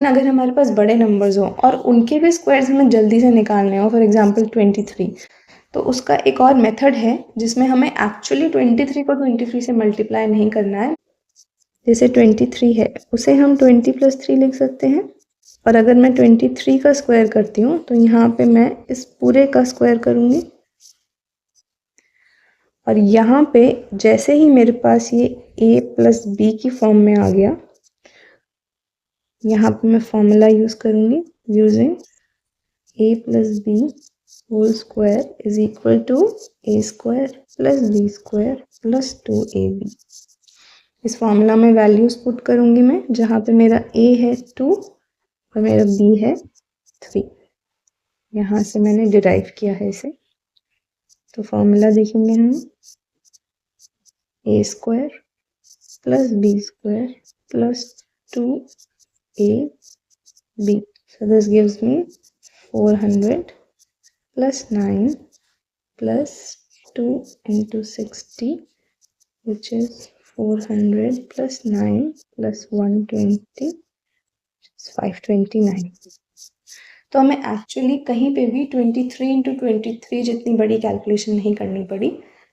अगर हमारे पास बड़े नंबर्स हो और उनके भी स्क्वायर्स हमें जल्दी से निकालने हो, फॉर एग्जांपल 23, तो उसका एक और मेथड है जिसमें हमें एक्चुअली 23 को 23 से मल्टीप्लाई नहीं करना है। जैसे 23 है उसे हम 20 + 3 लिख सकते हैं, और अगर मैं 23 का स्क्वायर करती हूँ तो यहाँ पे मैं इस पूरे का स्क्वायर करूँगी, और यहाँ पे जैसे ही मेरे पास ये a + b की फॉर्म में आ गया, यहाँ पे मैं फॉर्मूला यूज़ करूँगी, using a + b whole square is equal to a² + b² + 2ab। इस फॉर्मूला में वैल्यूज पुट करूँगी मैं, जहाँ पे मेरा a है 2 और मेरा b है 3। यहाँ से मैंने डिराइव किया है इसे। तो फॉर्मूला देखेंगे हम, a² + b² + 2ab। So this gives me 400 + 9 + 2 × 60, which is 400 + 9 + 120, 529। तो हमें एक्चुअली कहीं पे भी 23 × 23 जितनी बड़ी कैलकुलेशन नहीं करनी पड़ी।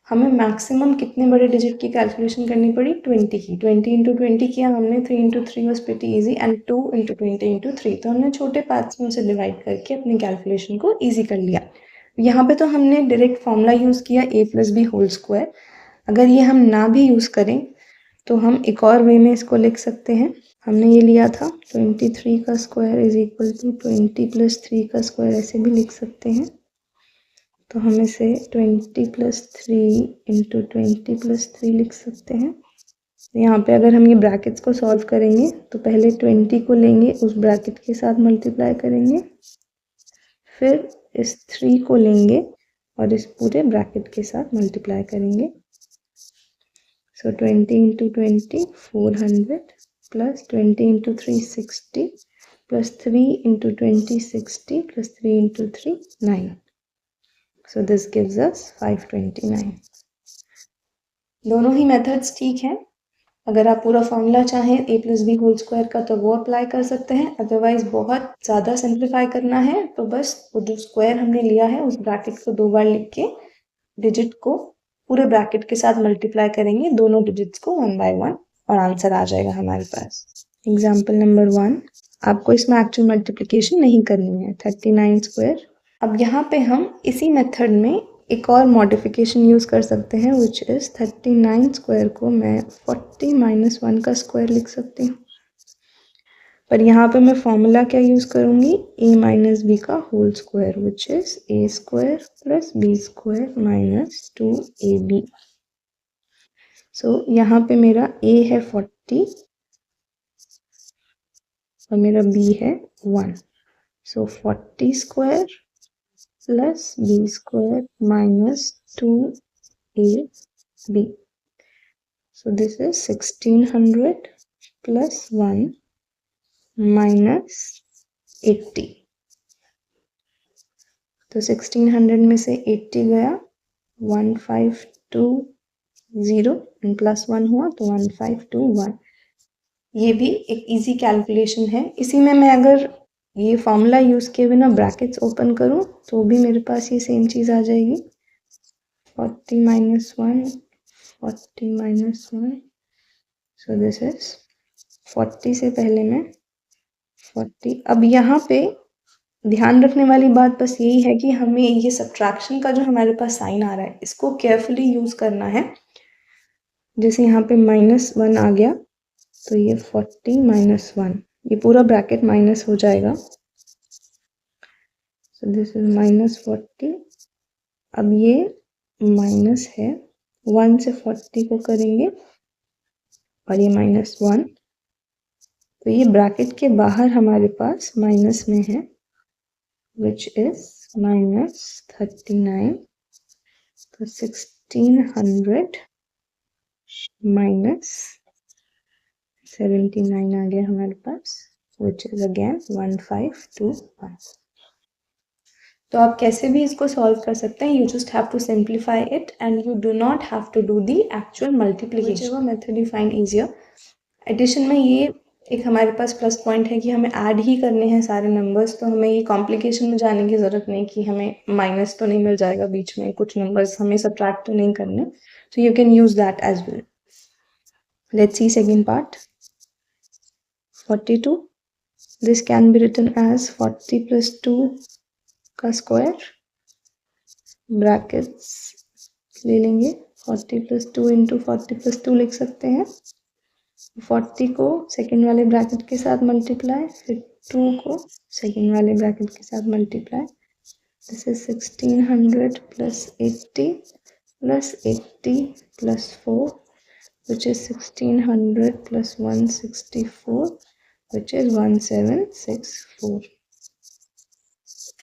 हमें मैक्सिमम कितने बड़े डिजिट की कैलकुलेशन करनी पड़ी? 20 की। 20 × 20 किया हमने, 3 × 3 वॉज प्रिटी ईजी, एंड 2 × 20 × 3। तो हमने छोटे पार्ट्स में उसे डिवाइड करके अपनी कैलकुलेशन को ईजी कर लिया। यहाँ पे तो हमने डायरेक्ट फॉर्मूला यूज़ किया a + b होल स्क्वायर। अगर ये हम ना भी यूज़ करें तो हम एक और वे में इसको लिख सकते हैं। हमने ये लिया था 23 का स्क्वायर इज इक्वल टू 20 + 3 का स्क्वायर, ऐसे भी लिख सकते हैं। तो हम इसे 20 + 3 × 20 + 3 लिख सकते हैं। यहाँ पे अगर हम ये ब्रैकेट्स को सॉल्व करेंगे तो पहले 20 को लेंगे, उस ब्रैकेट के साथ मल्टीप्लाई करेंगे, फिर इस 3 को लेंगे और इस पूरे ब्रैकेट के साथ मल्टीप्लाई करेंगे। So 20 × 20 400 plus 20 × 3 60 plus 3 × 20 60 plus 3 × 3 9. So this gives us 529. दोनों ही मेथड्स ठीक हैं। अगर आप पूरा फॉर्मूला चाहें a + b होल स्क्वायर का तो वो अप्लाई कर सकते हैं, अदरवाइज बहुत ज़्यादा सिंप्लीफाई करना है तो बस वो जो स्क्वायर हमने लिया है उस ब्रैकेट को 2 बार लिख के डिजिट को पूरे ब्रैकेट के साथ मल्टीप्लाई करेंगे, दोनों डिजिट्स को 1 by 1, और आंसर आ जाएगा हमारे पास। एग्जाम्पल नंबर 1, आपको इसमें एक्चुअल मल्टीप्लिकेशन नहीं करनी है, 39²। अब यहाँ पे हम इसी मेथड में एक और मॉडिफिकेशन यूज़ कर सकते हैं, विच इज़ 39² को मैं 40 - 1 का स्क्वायर लिख सकती हूँ। पर यहाँ पे मैं फॉर्मूला क्या यूज़ करूँगी? a - b का whole square, which is a² + b² - 2ab। So यहाँ पे मेरा a है 40 और मेरा b है 1। सो 40² + b² - 2ab। So this is 1600 + 1 - 80। तो 1600 में से 80 गया, 1520 एंड +1 हुआ तो 1521। ये भी एक इजी कैलकुलेशन है। इसी में मैं अगर ये फॉर्मूला यूज़ किए बिना ब्रैकेट्स ओपन करूँ तो भी मेरे पास ये सेम चीज़ आ जाएगी, 40 - 1 40 - 1। सो दिस इज 40 से पहले मैं 40। अब यहाँ पे ध्यान रखने वाली बात बस यही है कि हमें ये सब्ट्रैक्शन का जो हमारे पास साइन आ रहा है इसको केयरफुली यूज़ करना है। जैसे यहाँ पे -1 आ गया तो ये 40 - 1, ये पूरा ब्रैकेट माइनस हो जाएगा। So this is -40। अब ये माइनस है, 1 से 40 को करेंगे और ये -1, तो ये ब्रैकेट के बाहर हमारे पास माइनस में है, विच इज -39। तो 1600 - 79 आ गया हमारे पास, विच इज अगेन 1521। तो आप कैसे भी इसको सॉल्व कर सकते हैं, you just have to simplify it and you do not have to do the actual multiplication, method you find easier. Addition में ये एक हमारे पास प्लस पॉइंट है कि हमें ऐड ही करने हैं सारे नंबर्स, तो हमें ये कॉम्प्लिकेशन में जाने की ज़रूरत नहीं कि हमें माइनस तो नहीं मिल जाएगा बीच में, कुछ नंबर्स हमें सब्ट्रैक्ट तो नहीं करने. So you can use that as well. Let's see second part. 42. This can be written as 40 plus 2 का square. Brackets ले लेंगे. 40 plus 2 into 40 plus 2 लिख सकते हैं. 40 को सेकेंड वाले ब्रैकेट के साथ मल्टीप्लाई, फिर 2 को सेकेंड वाले ब्रैकेट के साथ multiply. This is 1600 plus 80 plus 80 plus 4, which is 1600 plus 164, which is 1764.